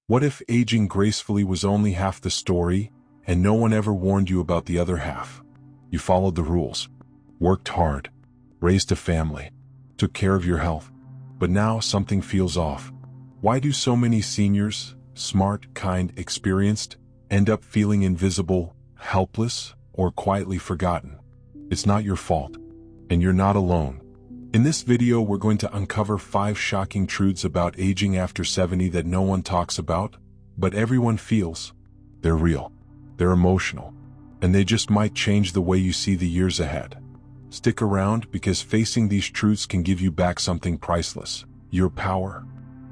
What if aging gracefully was only half the story, and no one ever warned you about the other half? You followed the rules, worked hard, raised a family, took care of your health, but now something feels off. Why do so many seniors, smart, kind, experienced, end up feeling invisible, helpless, or quietly forgotten? It's not your fault, and you're not alone. In this video, we're going to uncover 5 shocking truths about aging after 70 that no one talks about, but everyone feels. They're real, they're emotional, and they just might change the way you see the years ahead. Stick around, because facing these truths can give you back something priceless: your power.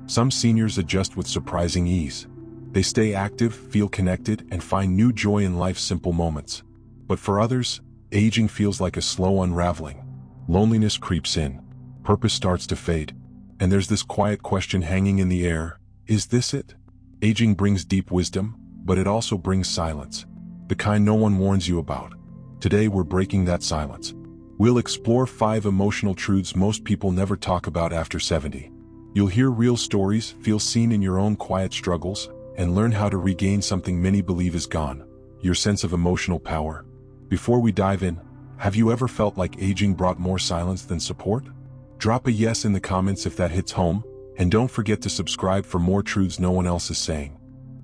Some seniors adjust with surprising ease. They stay active, feel connected, and find new joy in life's simple moments. But for others, aging feels like a slow unraveling. Loneliness creeps in, purpose starts to fade, and there's this quiet question hanging in the air: is this it? Aging brings deep wisdom, but it also brings silence, the kind no one warns you about. Today we're breaking that silence. We'll explore 5 emotional truths most people never talk about after 70. You'll hear real stories, feel seen in your own quiet struggles, and learn how to regain something many believe is gone: your sense of emotional power. Before we dive in, have you ever felt like aging brought more silence than support? Drop a yes in the comments if that hits home, and don't forget to subscribe for more truths no one else is saying.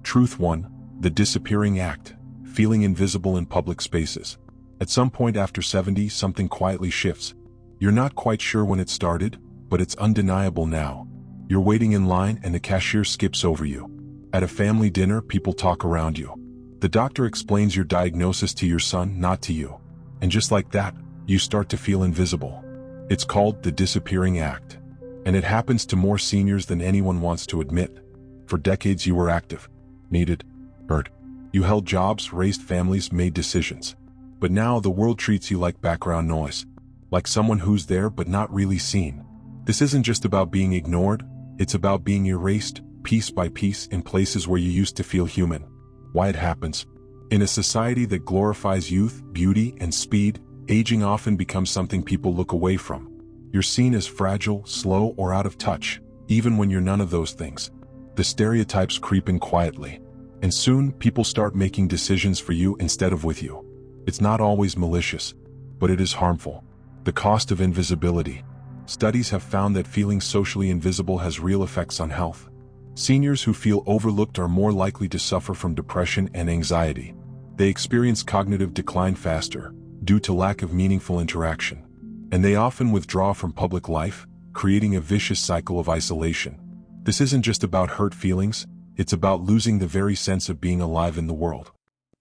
Truth 1: the disappearing act, feeling invisible in public spaces. At some point after 70, something quietly shifts. You're not quite sure when it started, but it's undeniable now. You're waiting in line and the cashier skips over you. At a family dinner, people talk around you. The doctor explains your diagnosis to your son, not to you. And just like that, you start to feel invisible. It's called the disappearing act. And it happens to more seniors than anyone wants to admit. For decades you were active, needed, heard. You held jobs, raised families, made decisions. But now the world treats you like background noise, like someone who's there but not really seen. This isn't just about being ignored, it's about being erased, piece by piece, in places where you used to feel human. Why it happens? In a society that glorifies youth, beauty, and speed, aging often becomes something people look away from. You're seen as fragile, slow, or out of touch, even when you're none of those things. The stereotypes creep in quietly, and soon people start making decisions for you instead of with you. It's not always malicious, but it is harmful. The cost of invisibility. Studies have found that feeling socially invisible has real effects on health. Seniors who feel overlooked are more likely to suffer from depression and anxiety. They experience cognitive decline faster, due to lack of meaningful interaction. And they often withdraw from public life, creating a vicious cycle of isolation. This isn't just about hurt feelings, it's about losing the very sense of being alive in the world.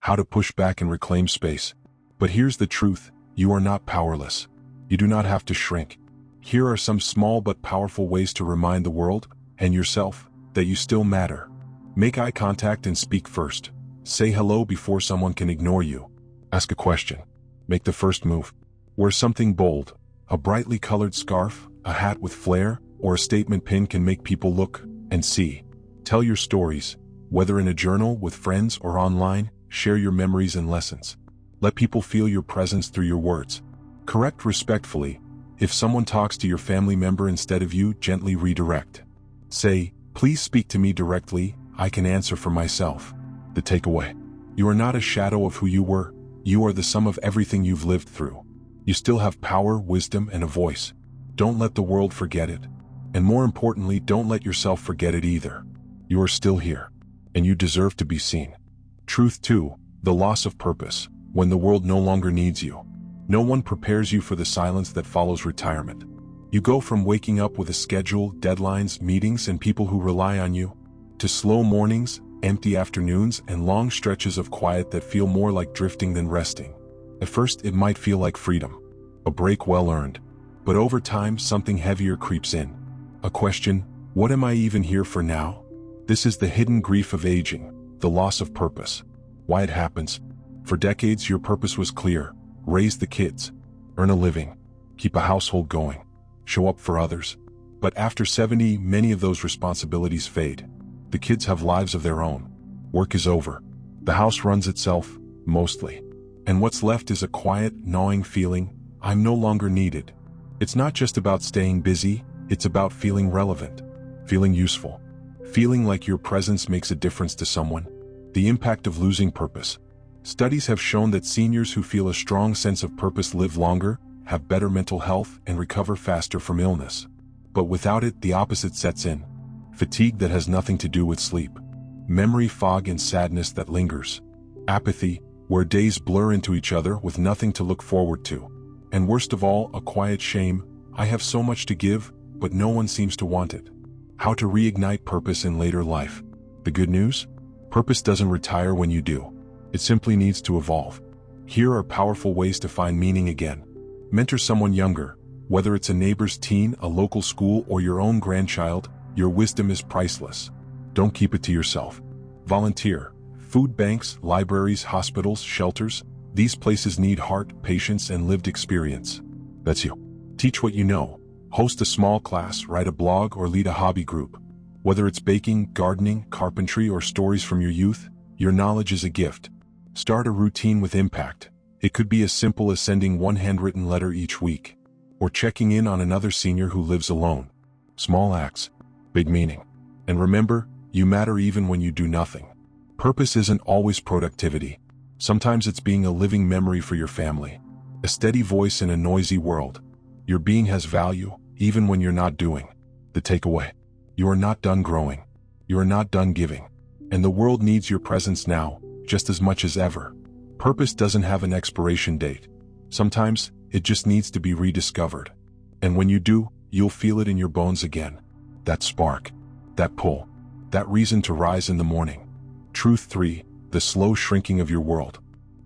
How to push back and reclaim space. But here's the truth: you are not powerless. You do not have to shrink. Here are some small but powerful ways to remind the world, and yourself, that you still matter. Make eye contact and speak first. Say hello before someone can ignore you. Ask a question. Make the first move. Wear something bold. A brightly colored scarf, a hat with flair, or a statement pin can make people look and see. Tell your stories, whether in a journal, with friends, or online. Share your memories and lessons. Let people feel your presence through your words. Correct respectfully. If someone talks to your family member instead of you, gently redirect. Say, "Please speak to me directly, I can answer for myself." The takeaway: you are not a shadow of who you were, you are the sum of everything you've lived through. You still have power, wisdom, and a voice. Don't let the world forget it. And more importantly, don't let yourself forget it either. You are still here, and you deserve to be seen. Truth 2: the loss of purpose. When the world no longer needs you, no one prepares you for the silence that follows retirement. You go from waking up with a schedule, deadlines, meetings, and people who rely on you, to slow mornings, empty afternoons, and long stretches of quiet that feel more like drifting than resting. At first, it might feel like freedom, a break well earned. But over time, something heavier creeps in. A question: what am I even here for now? This is the hidden grief of aging, the loss of purpose. Why it happens? For decades, your purpose was clear: raise the kids, earn a living, keep a household going, show up for others. But after 70, many of those responsibilities fade. The kids have lives of their own. Work is over. The house runs itself, mostly. And what's left is a quiet, gnawing feeling: I'm no longer needed. It's not just about staying busy, it's about feeling relevant, feeling useful, Feeling like your presence makes a difference to someone. The impact of losing purpose. Studies have shown that seniors who feel a strong sense of purpose live longer, have better mental health, and recover faster from illness. But without it, the opposite sets in. Fatigue that has nothing to do with sleep. Memory fog and sadness that lingers. Apathy, where days blur into each other with nothing to look forward to. And worst of all, a quiet shame. I have so much to give, but no one seems to want it. How to reignite purpose in later life. The good news? Purpose doesn't retire when you do. It simply needs to evolve. Here are powerful ways to find meaning again. Mentor someone younger. Whether it's a neighbor's teen, a local school, or your own grandchild, your wisdom is priceless. Don't keep it to yourself. Volunteer. Food banks, libraries, hospitals, shelters. These places need heart, patience, and lived experience. That's you. Teach what you know. Host a small class, write a blog, or lead a hobby group. Whether it's baking, gardening, carpentry, or stories from your youth, your knowledge is a gift. Start a routine with impact. It could be as simple as sending one handwritten letter each week, or checking in on another senior who lives alone. Small acts, big meaning. And remember, you matter even when you do nothing. Purpose isn't always productivity. Sometimes it's being a living memory for your family. A steady voice in a noisy world. Your being has value, even when you're not doing. The takeaway. You are not done growing. You are not done giving. And the world needs your presence now, just as much as ever. Purpose doesn't have an expiration date. Sometimes, it just needs to be rediscovered. And when you do, you'll feel it in your bones again. That spark. That pull. That reason to rise in the morning. Truth 3. The slow shrinking of your world.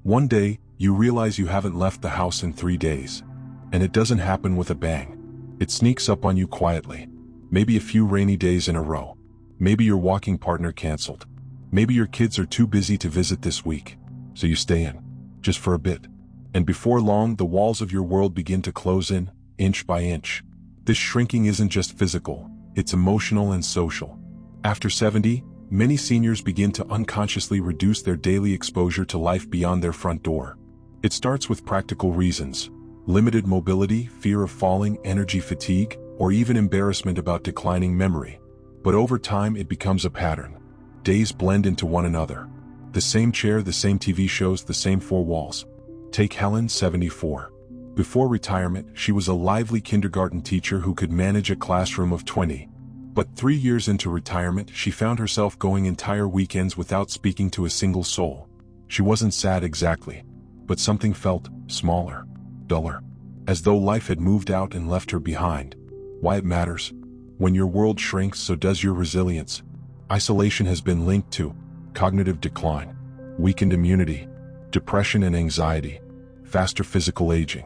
One day, you realize you haven't left the house in 3 days. And it doesn't happen with a bang. It sneaks up on you quietly. Maybe a few rainy days in a row. Maybe your walking partner canceled. Maybe your kids are too busy to visit this week. So you stay in, just for a bit. And before long, the walls of your world begin to close in, inch by inch. This shrinking isn't just physical, it's emotional and social. After 70, many seniors begin to unconsciously reduce their daily exposure to life beyond their front door. It starts with practical reasons. Limited mobility, fear of falling, energy fatigue, or even embarrassment about declining memory. But over time it becomes a pattern. Days blend into one another. The same chair, the same TV shows, the same 4 walls. Take Helen, 74. Before retirement, she was a lively kindergarten teacher who could manage a classroom of 20. But 3 years into retirement, she found herself going entire weekends without speaking to a single soul. She wasn't sad exactly, but something felt smaller. Duller. As though life had moved out and left her behind. Why it matters? When your world shrinks, so does your resilience. Isolation has been linked to cognitive decline, weakened immunity, depression and anxiety, faster physical aging.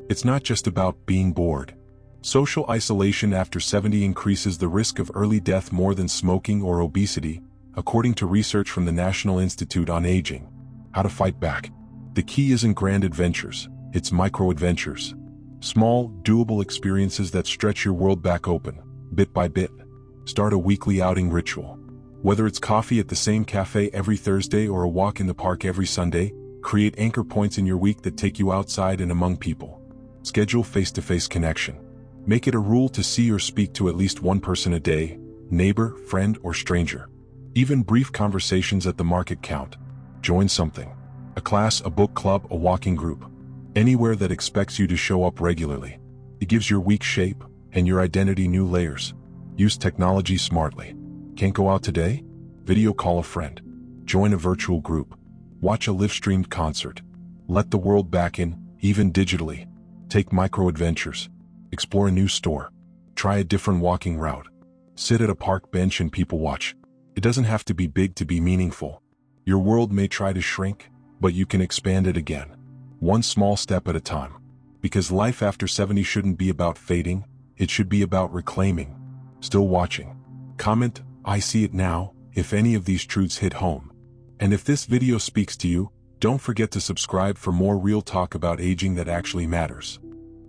It's not just about being bored. Social isolation after 70 increases the risk of early death more than smoking or obesity, according to research from the National Institute on Aging. How to fight back? The key isn't grand adventures. It's micro-adventures. Small, doable experiences that stretch your world back open, bit by bit. Start a weekly outing ritual. Whether it's coffee at the same cafe every Thursday or a walk in the park every Sunday, create anchor points in your week that take you outside and among people. Schedule face-to-face connection. Make it a rule to see or speak to at least one person a day, neighbor, friend, or stranger. Even brief conversations at the market count. Join something. A class, a book club, a walking group. Anywhere that expects you to show up regularly. It gives your week shape, and your identity new layers. Use technology smartly. Can't go out today? Video call a friend. Join a virtual group. Watch a live-streamed concert. Let the world back in, even digitally. Take micro-adventures. Explore a new store. Try a different walking route. Sit at a park bench and people watch. It doesn't have to be big to be meaningful. Your world may try to shrink, but you can expand it again. One small step at a time. Because life after 70 shouldn't be about fading, it should be about reclaiming. Still watching? Comment, I see it now, if any of these truths hit home. And if this video speaks to you, don't forget to subscribe for more real talk about aging that actually matters.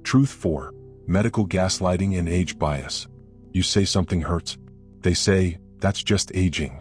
Truth 4. Medical gaslighting and age bias. You say something hurts. They say, that's just aging.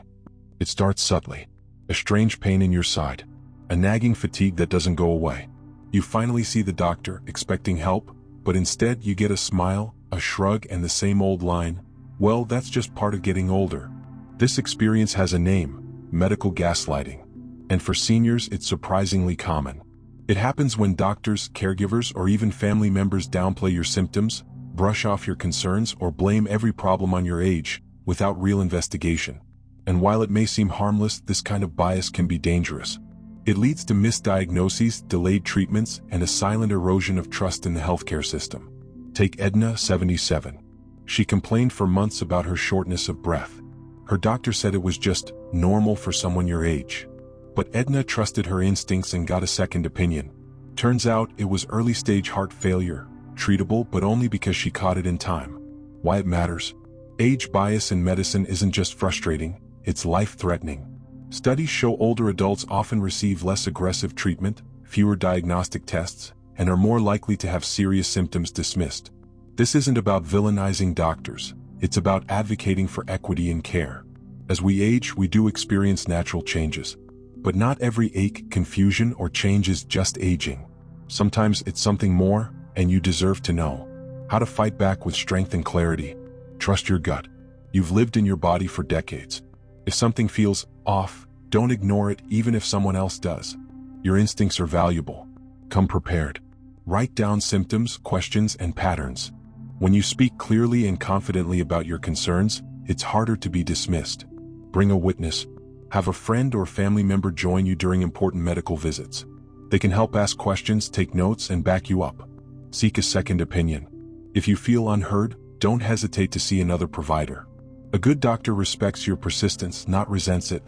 It starts subtly. A strange pain in your side. A nagging fatigue that doesn't go away. You finally see the doctor, expecting help, but instead you get a smile, a shrug, and the same old line, well, that's just part of getting older. This experience has a name: medical gaslighting. And for seniors, it's surprisingly common. It happens when doctors, caregivers, or even family members downplay your symptoms, brush off your concerns, or blame every problem on your age, without real investigation. And while it may seem harmless, this kind of bias can be dangerous. It leads to misdiagnoses, delayed treatments, and a silent erosion of trust in the healthcare system. Take Edna, 77. She complained for months about her shortness of breath. Her doctor said it was just normal for someone your age. But Edna trusted her instincts and got a second opinion. Turns out it was early-stage heart failure, treatable but only because she caught it in time. Why it matters? Age bias in medicine isn't just frustrating, it's life-threatening. Studies show older adults often receive less aggressive treatment, fewer diagnostic tests, and are more likely to have serious symptoms dismissed. This isn't about villainizing doctors, it's about advocating for equity in care. As we age, we do experience natural changes. But not every ache, confusion, or change is just aging. Sometimes it's something more, and you deserve to know how to fight back with strength and clarity. Trust your gut. You've lived in your body for decades. If something feels off, don't ignore it even if someone else does. Your instincts are valuable. Come prepared. Write down symptoms, questions, and patterns. When you speak clearly and confidently about your concerns, it's harder to be dismissed. Bring a witness. Have a friend or family member join you during important medical visits. They can help ask questions, take notes, and back you up. Seek a second opinion. If you feel unheard, don't hesitate to see another provider. A good doctor respects your persistence, not resents it.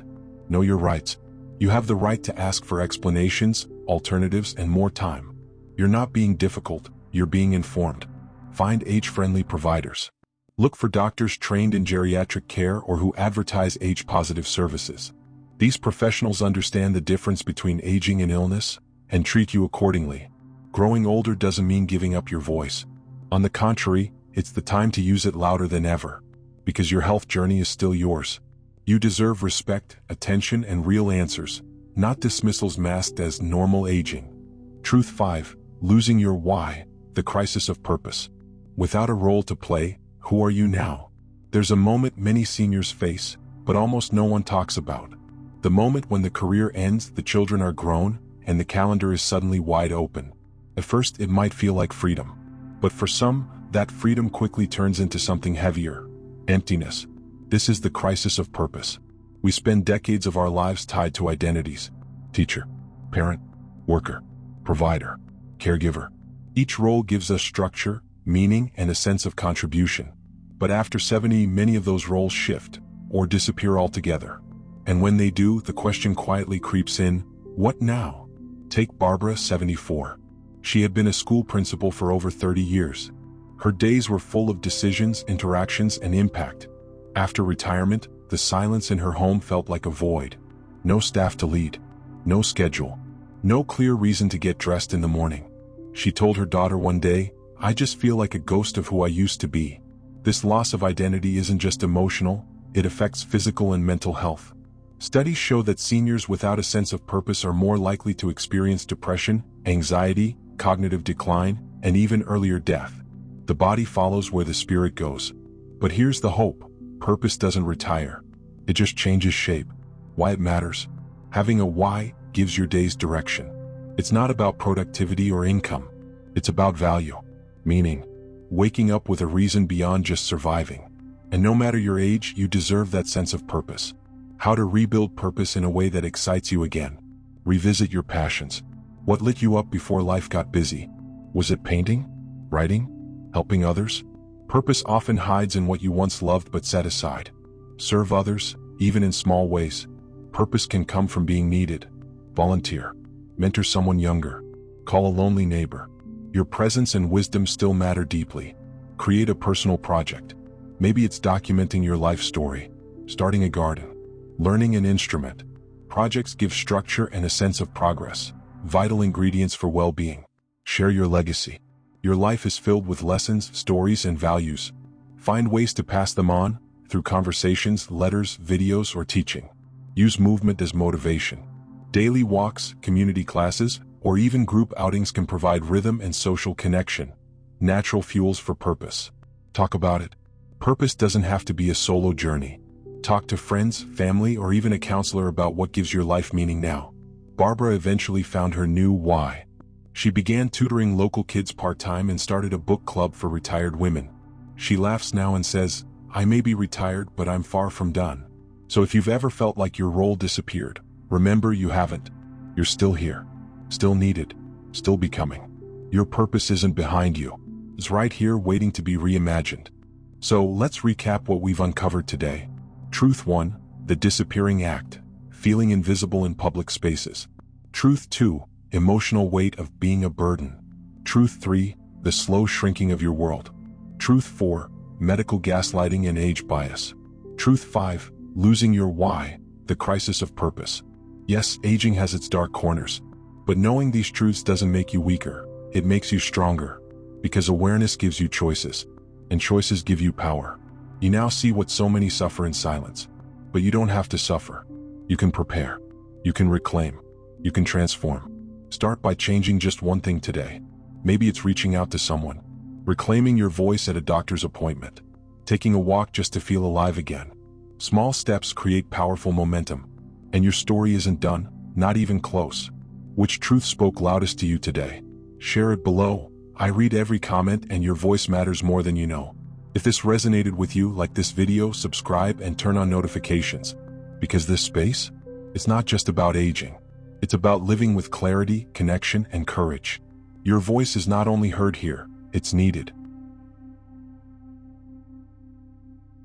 Know your rights. You have the right to ask for explanations, alternatives, and more time. You're not being difficult, you're being informed. Find age-friendly providers. Look for doctors trained in geriatric care or who advertise age-positive services. These professionals understand the difference between aging and illness and treat you accordingly. Growing older doesn't mean giving up your voice. On the contrary, it's the time to use it louder than ever, because your health journey is still yours. You deserve respect, attention, and real answers, not dismissals masked as normal aging. Truth 5. Losing your why, the crisis of purpose. Without a role to play, who are you now? There's a moment many seniors face, but almost no one talks about. The moment when the career ends, the children are grown, and the calendar is suddenly wide open. At first, it might feel like freedom. But for some, that freedom quickly turns into something heavier: emptiness. This is the crisis of purpose. We spend decades of our lives tied to identities: teacher, parent, worker, provider, caregiver. Each role gives us structure, meaning, and a sense of contribution. But after 70, many of those roles shift, or disappear altogether. And when they do, the question quietly creeps in: what now? Take Barbara, 74. She had been a school principal for over 30 years. Her days were full of decisions, interactions, and impact. After retirement, the silence in her home felt like a void. No staff to lead, no schedule, no clear reason to get dressed in the morning. She told her daughter one day, "I just feel like a ghost of who I used to be." This loss of identity isn't just emotional, it affects physical and mental health. Studies show that seniors without a sense of purpose are more likely to experience depression, anxiety, cognitive decline, and even earlier death. The body follows where the spirit goes. But here's the hope: purpose doesn't retire. It just changes shape. Why it matters? Having a why gives your days direction. It's not about productivity or income. It's about value, meaning, waking up with a reason beyond just surviving. And no matter your age, you deserve that sense of purpose. How to rebuild purpose in a way that excites you again. Revisit your passions. What lit you up before life got busy? Was it painting? Writing? Helping others? Purpose often hides in what you once loved but set aside. Serve others, even in small ways. Purpose can come from being needed. Volunteer. Mentor someone younger. Call a lonely neighbor. Your presence and wisdom still matter deeply. Create a personal project. Maybe it's documenting your life story, starting a garden, learning an instrument. Projects give structure and a sense of progress, vital ingredients for well-being. Share your legacy. Your life is filled with lessons, stories, and values. Find ways to pass them on, through conversations, letters, videos, or teaching. Use movement as motivation. Daily walks, community classes, or even group outings can provide rhythm and social connection. Natural fuels for purpose. Talk about it. Purpose doesn't have to be a solo journey. Talk to friends, family, or even a counselor about what gives your life meaning now. Barbara eventually found her new why. She began tutoring local kids part-time and started a book club for retired women. She laughs now and says, "I may be retired, but I'm far from done." So if you've ever felt like your role disappeared, remember you haven't. You're still here, still needed, still becoming. Your purpose isn't behind you. It's right here waiting to be reimagined. So let's recap what we've uncovered today. Truth 1, the disappearing act, feeling invisible in public spaces. Truth 2, emotional weight of being a burden. Truth 3, the slow shrinking of your world. Truth 4, medical gaslighting and age bias. Truth 5, losing your why, the crisis of purpose. Yes, aging has its dark corners, but knowing these truths doesn't make you weaker, it makes you stronger, because awareness gives you choices, and choices give you power. You now see what so many suffer in silence, but you don't have to suffer. You can prepare, you can reclaim, you can transform. Start by changing just one thing today. Maybe it's reaching out to someone, reclaiming your voice at a doctor's appointment, taking a walk just to feel alive again. Small steps create powerful momentum, and your story isn't done, not even close. Which truth spoke loudest to you today? Share it below. I read every comment and your voice matters more than you know. If this resonated with you, like this video, subscribe and turn on notifications. Because this space, it's not just about aging. It's about living with clarity, connection, and courage. Your voice is not only heard here, it's needed.